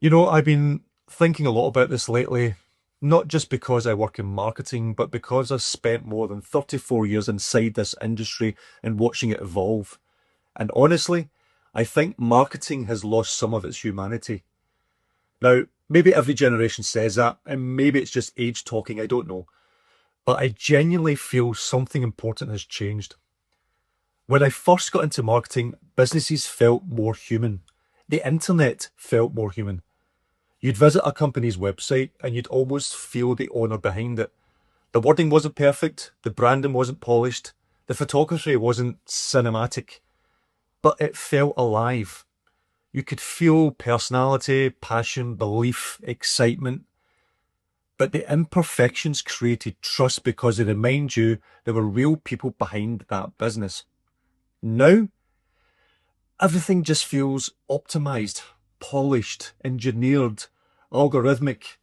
I've been thinking a lot about this lately, not just because I work in marketing, but because I've spent more than 34 years inside this industry and watching it evolve. And honestly, I think marketing has lost some of its humanity. Now, maybe every generation says that, and maybe it's just age talking, I don't know. But I genuinely feel something important has changed. When I first got into marketing, businesses felt more human. The internet felt more human. You'd visit a company's website and you'd almost feel the owner behind it. The wording wasn't perfect, the branding wasn't polished, the photography wasn't cinematic, but it felt alive. You could feel personality, passion, belief, excitement, but the imperfections created trust because they remind you there were real people behind that business. Now, everything just feels optimized, polished, engineered, algorithmic.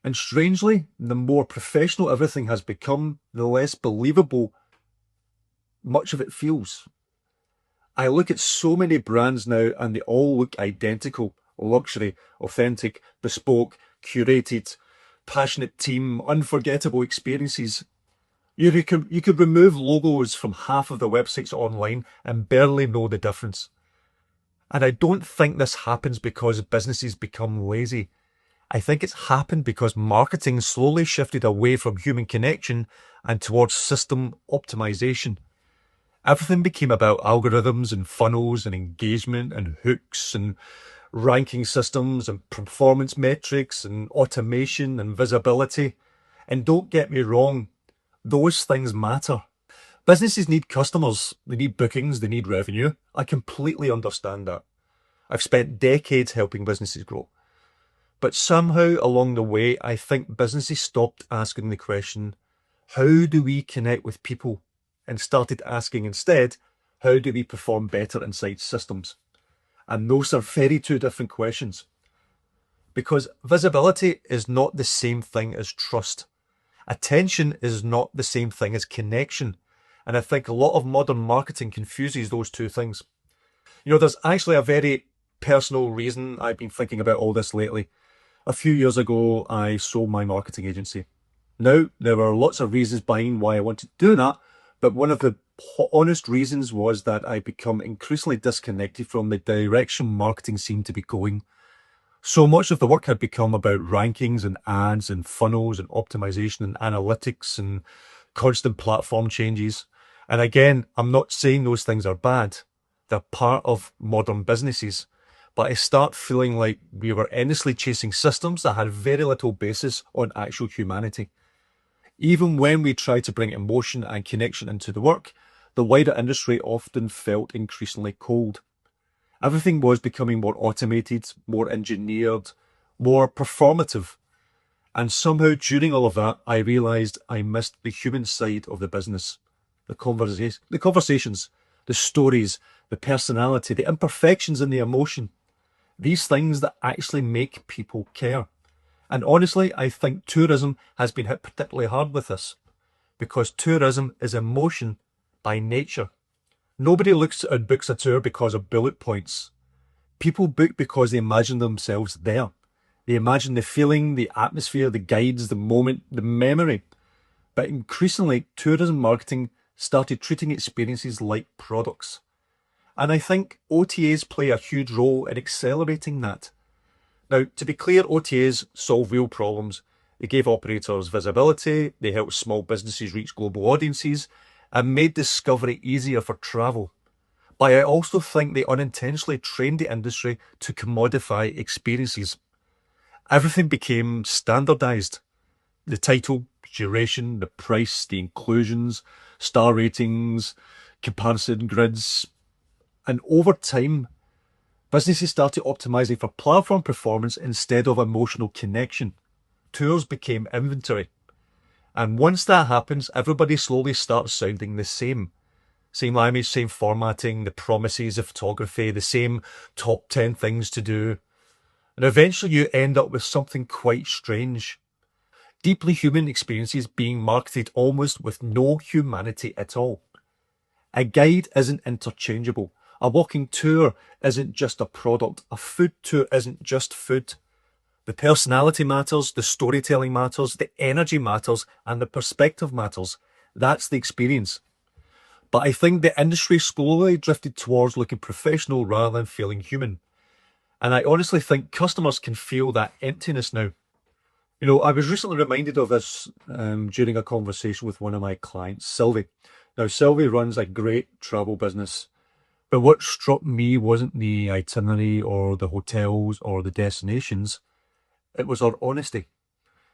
And strangely, the more professional everything has become, the less believable much of it feels. I look at so many brands now and they all look identical. Luxury, authentic, bespoke, curated, passionate team, unforgettable experiences. You could remove logos from half of the websites online and barely know the difference. And I don't think this happens because businesses become lazy. I think it's happened because marketing slowly shifted away from human connection and towards system optimization. Everything became about algorithms and funnels and engagement and hooks and ranking systems and performance metrics and automation and visibility. And don't get me wrong, those things matter. Businesses need customers, they need bookings, they need revenue. I completely understand that. I've spent decades helping businesses grow. But somehow along the way, I think businesses stopped asking the question, how do we connect with people? And started asking instead, how do we perform better inside systems? And those are very two different questions. Because visibility is not the same thing as trust. Attention is not the same thing as connection. And I think a lot of modern marketing confuses those two things. There's actually a very personal reason I've been thinking about all this lately. A few years ago, I sold my marketing agency. Now, there were lots of reasons behind why I wanted to do that, but one of the honest reasons was that I become increasingly disconnected from the direction marketing seemed to be going. So much of the work had become about rankings and ads and funnels and optimization and analytics and constant platform changes. And again, I'm not saying those things are bad. They're part of modern businesses. But I start feeling like we were endlessly chasing systems that had very little basis on actual humanity. Even when we tried to bring emotion and connection into the work, the wider industry often felt increasingly cold. Everything was becoming more automated, more engineered, more performative. And somehow during all of that, I realised I missed the human side of the business. The conversations, the stories, the personality, the imperfections and the emotion. These things that actually make people care. And honestly, I think tourism has been hit particularly hard with this because tourism is emotion by nature. Nobody looks and books a tour because of bullet points. People book because they imagine themselves there. They imagine the feeling, the atmosphere, the guides, the moment, the memory. But increasingly, tourism marketing started treating experiences like products. And I think OTAs play a huge role in accelerating that. Now, to be clear, OTAs solve real problems. They gave operators visibility, they helped small businesses reach global audiences, and made discovery easier for travel. But I also think they unintentionally trained the industry to commodify experiences. Everything became standardized. The title, duration, the price, the inclusions, star ratings, comparison grids. And over time, businesses started optimizing for platform performance instead of emotional connection. Tours became inventory. And once that happens, everybody slowly starts sounding the same. Same language, same formatting, the promises of photography, the same top 10 things to do. And eventually you end up with something quite strange. Deeply human experiences being marketed almost with no humanity at all. A guide isn't interchangeable. A walking tour isn't just a product. A food tour isn't just food. The personality matters, the storytelling matters, the energy matters, and the perspective matters. That's the experience. But I think the industry slowly drifted towards looking professional rather than feeling human. And I honestly think customers can feel that emptiness now. I was recently reminded of this during a conversation with one of my clients, Sylvie. Now, Sylvie runs a great travel business, but what struck me wasn't the itinerary or the hotels or the destinations, it was her honesty.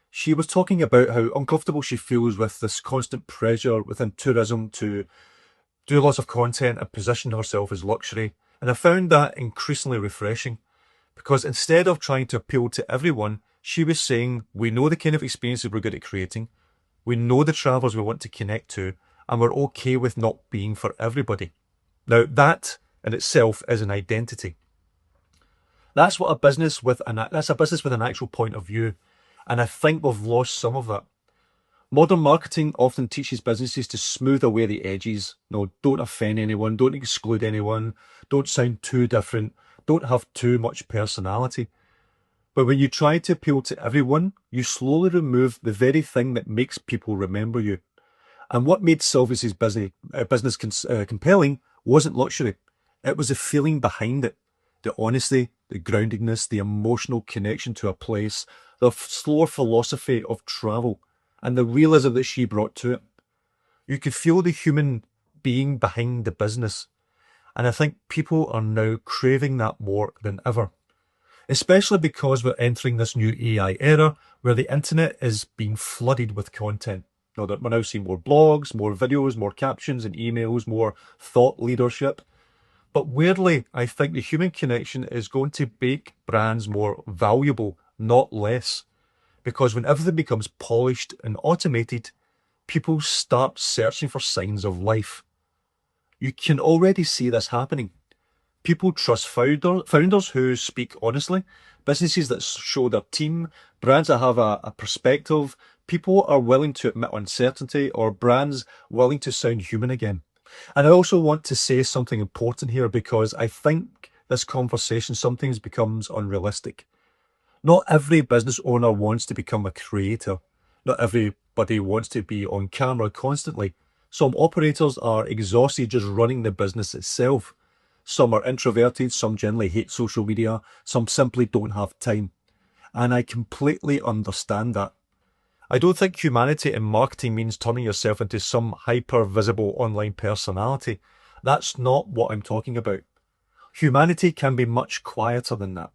She was talking about how uncomfortable she feels with this constant pressure within tourism to do lots of content and position herself as luxury. And I found that increasingly refreshing because instead of trying to appeal to everyone, she was saying, we know the kind of experiences we're good at creating, we know the travellers we want to connect to, and we're okay with not being for everybody. Now, that in itself is an identity. That's a business with an actual point of view, and I think we've lost some of that. Modern marketing often teaches businesses to smooth away the edges. No, don't offend anyone, don't exclude anyone, don't sound too different, don't have too much personality. But when you try to appeal to everyone, you slowly remove the very thing that makes people remember you. And what made Sylvia's business compelling wasn't luxury. It was the feeling behind it. The honesty, the groundedness, the emotional connection to a place, the slower philosophy of travel, and the realism that she brought to it. You could feel the human being behind the business. And I think people are now craving that more than ever. Especially because we're entering this new AI era where the internet is being flooded with content. We're now seeing more blogs, more videos, more captions and emails, more thought leadership. But weirdly, I think the human connection is going to make brands more valuable, not less. Because when everything becomes polished and automated, people start searching for signs of life. You can already see this happening. People trust founders who speak honestly, businesses that show their team, brands that have a perspective. People are willing to admit uncertainty, or brands willing to sound human again. And I also want to say something important here because I think this conversation sometimes becomes unrealistic. Not every business owner wants to become a creator. Not everybody wants to be on camera constantly. Some operators are exhausted just running the business itself. Some are introverted, some generally hate social media, some simply don't have time. And I completely understand that. I don't think humanity in marketing means turning yourself into some hyper visible online personality. That's not what I'm talking about. Humanity can be much quieter than that.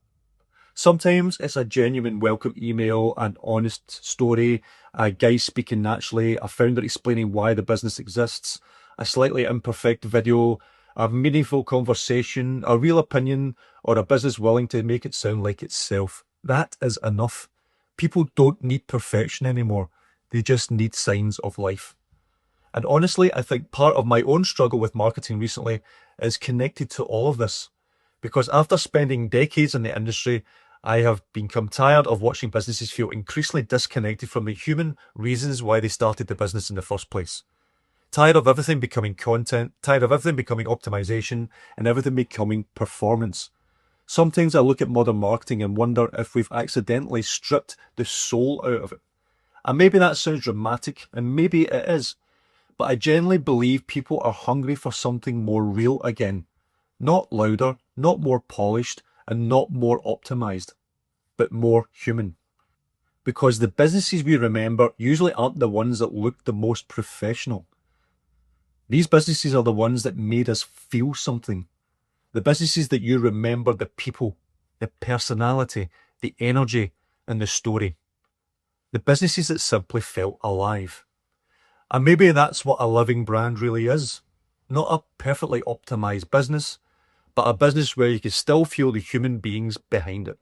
Sometimes it's a genuine welcome email, an honest story, a guy speaking naturally, a founder explaining why the business exists, a slightly imperfect video, a meaningful conversation, a real opinion, or a business willing to make it sound like itself. That is enough. People don't need perfection anymore. They just need signs of life. And honestly, I think part of my own struggle with marketing recently is connected to all of this. Because after spending decades in the industry, I have become tired of watching businesses feel increasingly disconnected from the human reasons why they started the business in the first place. Tired of everything becoming content, tired of everything becoming optimization, and everything becoming performance. Sometimes I look at modern marketing and wonder if we've accidentally stripped the soul out of it. And maybe that sounds dramatic, and maybe it is, but I genuinely believe people are hungry for something more real again. Not louder, not more polished, and not more optimized, but more human. Because the businesses we remember usually aren't the ones that look the most professional. These businesses are the ones that made us feel something. The businesses that you remember the people, the personality, the energy, and the story. The businesses that simply felt alive. And maybe that's what a living brand really is. Not a perfectly optimized business, but a business where you can still feel the human beings behind it.